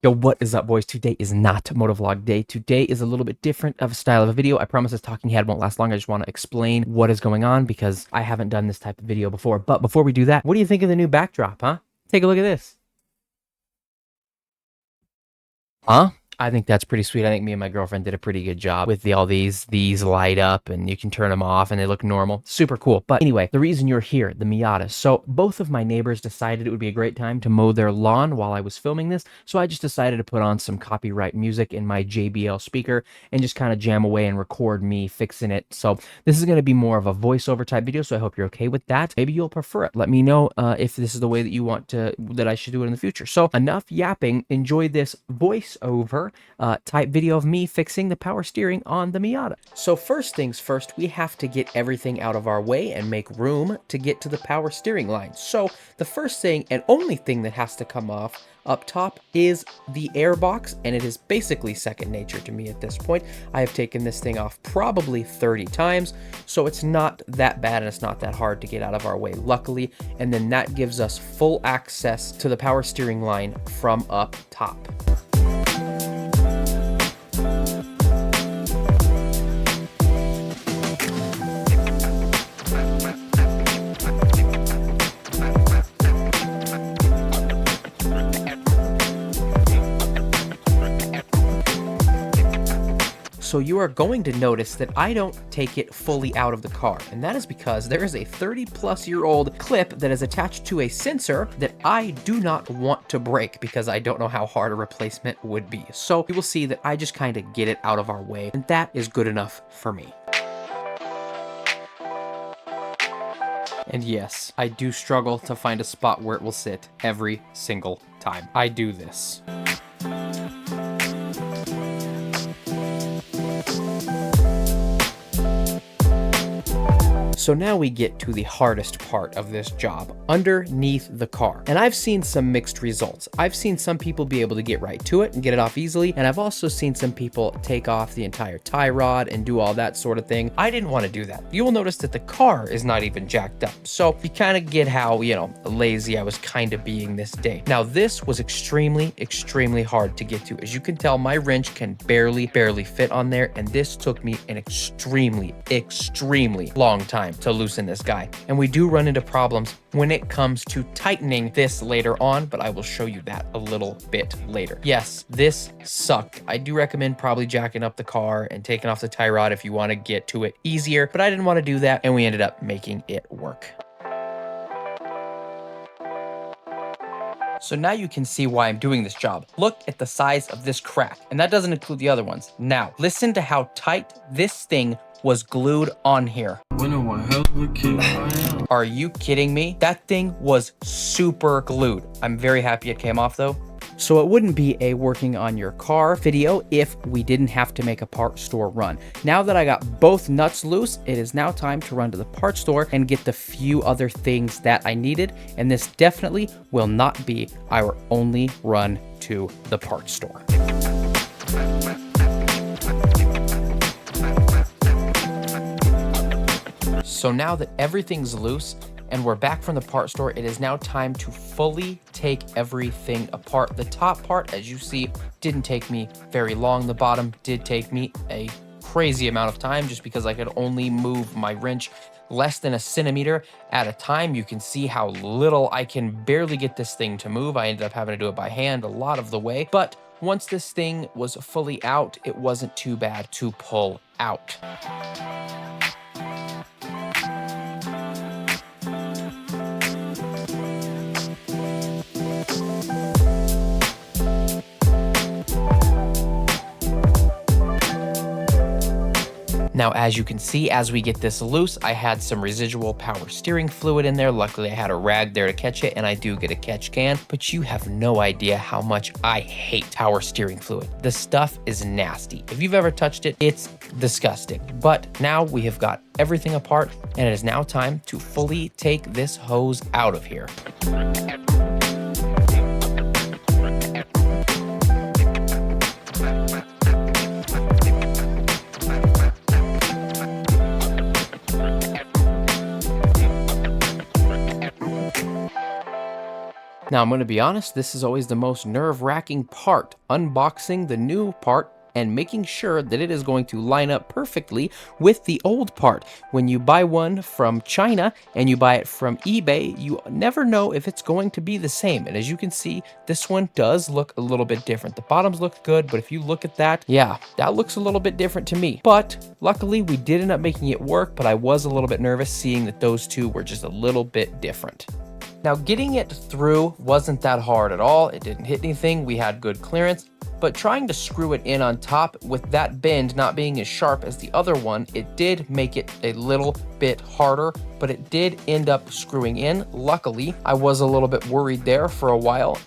Yo, what is up, boys? Today is not motovlog day. Today is a little bit different of a style of a video. I promise this talking head won't last long. I just want to explain what is going on because I haven't done this type of video before. But before we do that, what do you think of the new backdrop, huh? Take a look at this. Huh? I think that's pretty sweet. I think me and my girlfriend did a pretty good job with all these light up and you can turn them off and they look normal. Super cool. But anyway, the reason you're here, the Miata. So both of my neighbors decided it would be a great time to mow their lawn while I was filming this. So I just decided to put on some copyright music in my JBL speaker and just kind of jam away and record me fixing it. So this is going to be more of a voiceover type video. So I hope you're okay with that. Maybe you'll prefer it. Let me know if this is the way that you want that I should do it in the future. So enough yapping. Enjoy this voiceover type video of me fixing the power steering on the Miata. So first things first, we have to get everything out of our way and make room to get to the power steering line. So the first thing and only thing that has to come off up top is the air box, and it is basically second nature to me at this point. I have taken this thing off probably 30 times, so it's not that bad and it's not that hard to get out of our way, luckily. And then that gives us full access to the power steering line from up top. So you are going to notice that I don't take it fully out of the car, and that is because there is a 30-plus-year-old clip that is attached to a sensor that I do not want to break because I don't know how hard a replacement would be. So you will see that I just kind of get it out of our way, and that is good enough for me. And yes, I do struggle to find a spot where it will sit every single time I do this. So now we get to the hardest part of this job, underneath the car. And I've seen some mixed results. I've seen some people be able to get right to it and get it off easily. And I've also seen some people take off the entire tie rod and do all that sort of thing. I didn't want to do that. You will notice that the car is not even jacked up. So you kind of get how, lazy I was kind of being this day. Now this was extremely, extremely hard to get to. As you can tell, my wrench can barely fit on there. And this took me an extremely, extremely long time to loosen this guy. And we do run into problems when it comes to tightening this later on, but I will show you that a little bit later. Yes, this sucked. I do recommend probably jacking up the car and taking off the tie rod if you want to get to it easier, but I didn't want to do that, and we ended up making it work. So now you can see why I'm doing this job. Look at the size of this crack, and that doesn't include the other ones. Now, listen to how tight this thing was glued on here. Are you kidding me? That thing was super glued. I'm very happy it came off though. So it wouldn't be a working on your car video if we didn't have to make a parts store run. Now that I got both nuts loose, it is now time to run to the parts store and get the few other things that I needed. And this definitely will not be our only run to the parts store. So now that everything's loose and we're back from the part store, it is now time to fully take everything apart. The top part, as you see, didn't take me very long. The bottom did take me a crazy amount of time just because I could only move my wrench less than a centimeter at a time. You can see how little I can barely get this thing to move. I ended up having to do it by hand a lot of the way. But once this thing was fully out, it wasn't too bad to pull out. Now, as you can see, as we get this loose, I had some residual power steering fluid in there. Luckily, I had a rag there to catch it, and I do get a catch can, but you have no idea how much I hate power steering fluid. The stuff is nasty. If you've ever touched it, it's disgusting. But now we have got everything apart, and it is now time to fully take this hose out of here. Now, I'm going to be honest, this is always the most nerve-wracking part, unboxing the new part and making sure that it is going to line up perfectly with the old part. When you buy one from China and you buy it from eBay, you never know if it's going to be the same. And as you can see, this one does look a little bit different. The bottoms look good, but if you look at that, yeah, that looks a little bit different to me. But luckily, we did end up making it work, but I was a little bit nervous seeing that those two were just a little bit different. Now, getting it through wasn't that hard at all. It didn't hit anything. We had good clearance, but trying to screw it in on top with that bend not being as sharp as the other one, it did make it a little bit harder, but it did end up screwing in. Luckily, I was a little bit worried there for a while.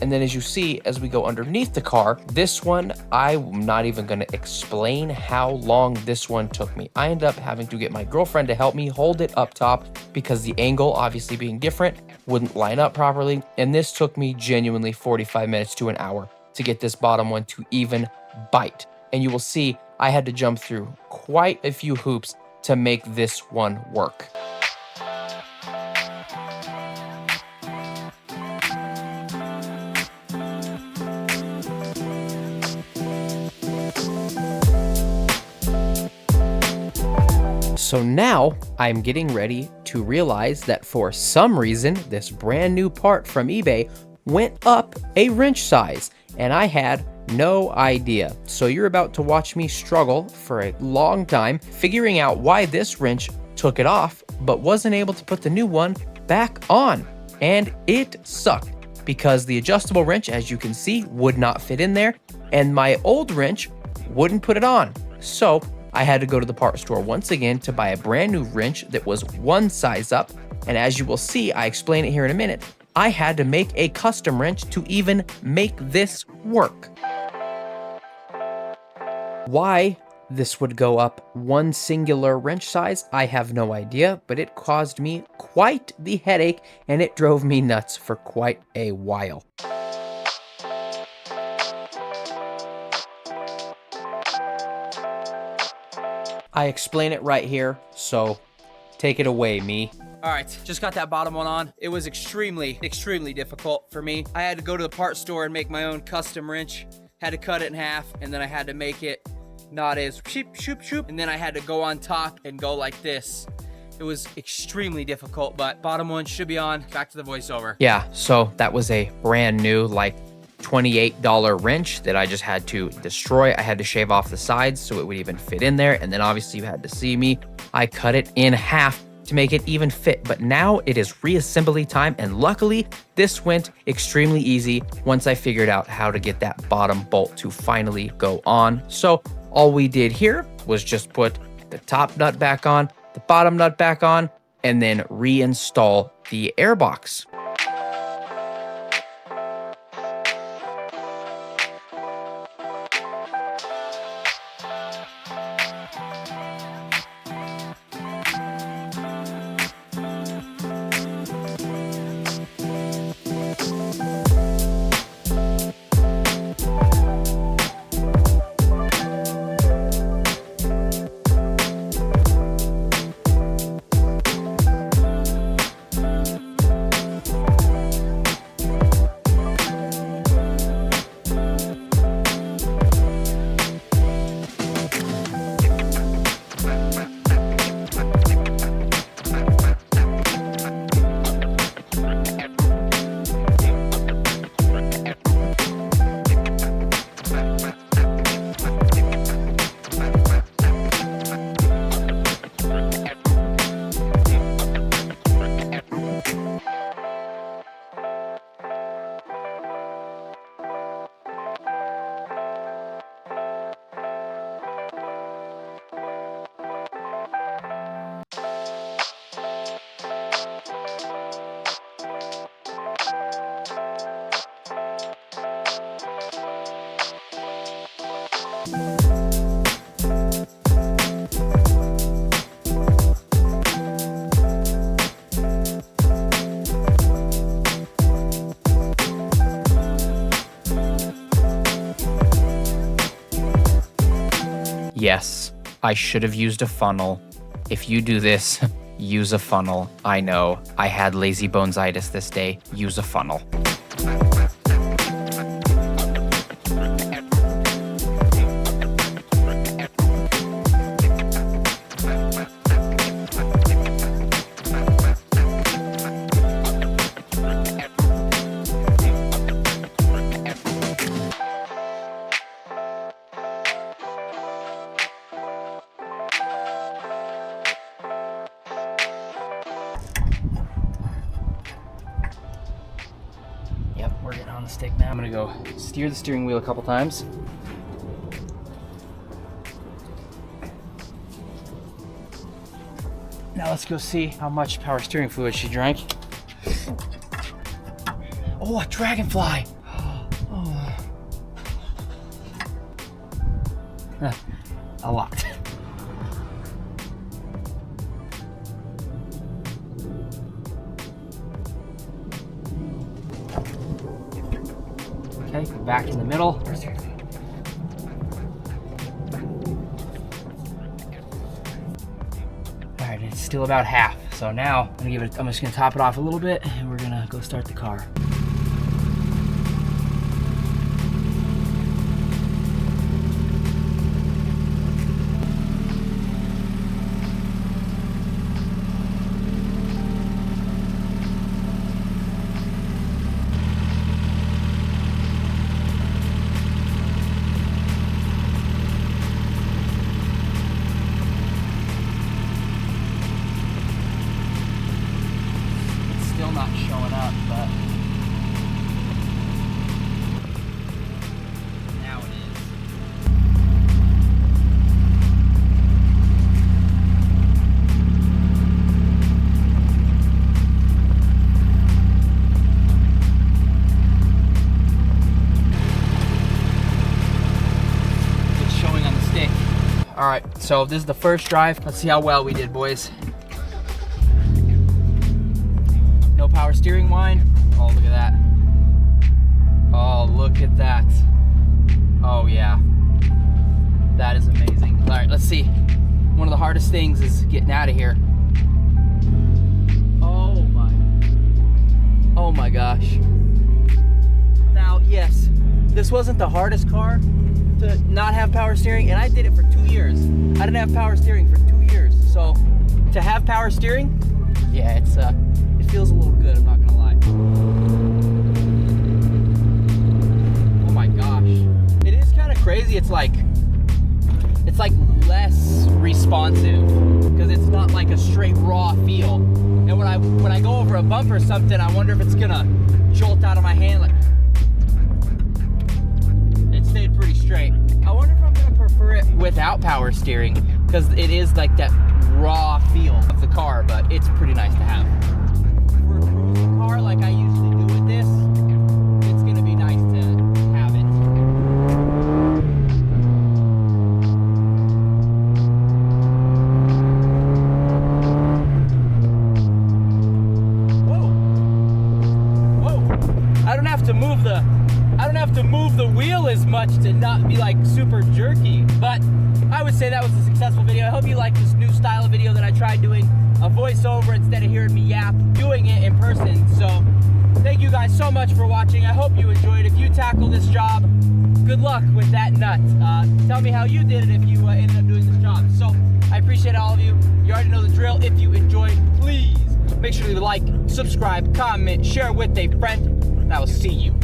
And then as you see, as we go underneath the car, this one, I'm not even gonna explain how long this one took me. I ended up having to get my girlfriend to help me hold it up top because the angle, obviously being different, wouldn't line up properly. And this took me genuinely 45 minutes to an hour to get this bottom one to even bite. And you will see, I had to jump through quite a few hoops to make this one work. So now I'm getting ready to realize that for some reason, this brand new part from eBay went up a wrench size and I had no idea. So you're about to watch me struggle for a long time figuring out why this wrench took it off, but wasn't able to put the new one back on. And it sucked because the adjustable wrench, as you can see, would not fit in there and my old wrench wouldn't put it on. So I had to go to the part store once again to buy a brand new wrench that was one size up. And as you will see, I explain it here in a minute, I had to make a custom wrench to even make this work. Why this would go up one singular wrench size, I have no idea, but it caused me quite the headache and it drove me nuts for quite a while. I explain it right here, so take it away, me. All right, just got that bottom one on. It was extremely difficult for me. I had to go to the part store and make my own custom wrench. Had to cut it in half, and then I had to make it not as shoop, and then I had to go on top and go like this. It was extremely difficult, but bottom one should be on. Back to the voiceover. Yeah, so that was a brand new, like, $28 wrench that I just had to destroy. I had to shave off the sides so it would even fit in there. And then obviously you had to see me. I cut it in half to make it even fit. But now it is reassembly time. And luckily this went extremely easy once I figured out how to get that bottom bolt to finally go on. So all we did here was just put the top nut back on, the bottom nut back on, and then reinstall the airbox. Yes, I should have used a funnel. If you do this, use a funnel. I know, I had lazy bonesitis this day. Use a funnel. Yep, we're getting on the stick now. I'm gonna go steer the steering wheel a couple times. Now let's go see how much power steering fluid she drank. Oh, a dragonfly! Oh. A lot. Okay, back in the middle. All right, it's still about half. So now I'm just gonna top it off a little bit and we're gonna go start the car. Not showing up, but now it is. It's showing on the stick. All right, so this is the first drive. Let's see how well we did, boys. No power steering whine. Oh, look at that. Oh, look at that. Oh, yeah. That is amazing. All right, let's see. One of the hardest things is getting out of here. Oh my gosh. Now, yes, this wasn't the hardest car to not have power steering, and I did it for 2 years. I didn't have power steering for 2 years. So to have power steering, yeah, it feels a little good, I'm not gonna lie. Oh my gosh. It is kind of crazy. It's like less responsive because it's not like a straight raw feel. And when I go over a bump or something, I wonder if it's gonna jolt out of my hand. Like, it stayed pretty straight. I wonder if I'm gonna prefer it without power steering because it is like that raw feel of the car, but it's pretty nice to have. For a cruising car like I usually do with this, it's gonna be nice to have it. Whoa! I don't have to move the wheel as much to not be like super jerky, but I would say that was a successful video. I hope you like this new style of video that I tried doing, a voiceover instead of hearing me yap, doing it in person. So thank you guys so much for watching. I hope you enjoyed. If you tackle this job, good luck with that nut. Tell me how you did it if you ended up doing this job. So I appreciate all of you. You already know the drill. If you enjoyed, please make sure to like, subscribe, comment, share with a friend, and I will see you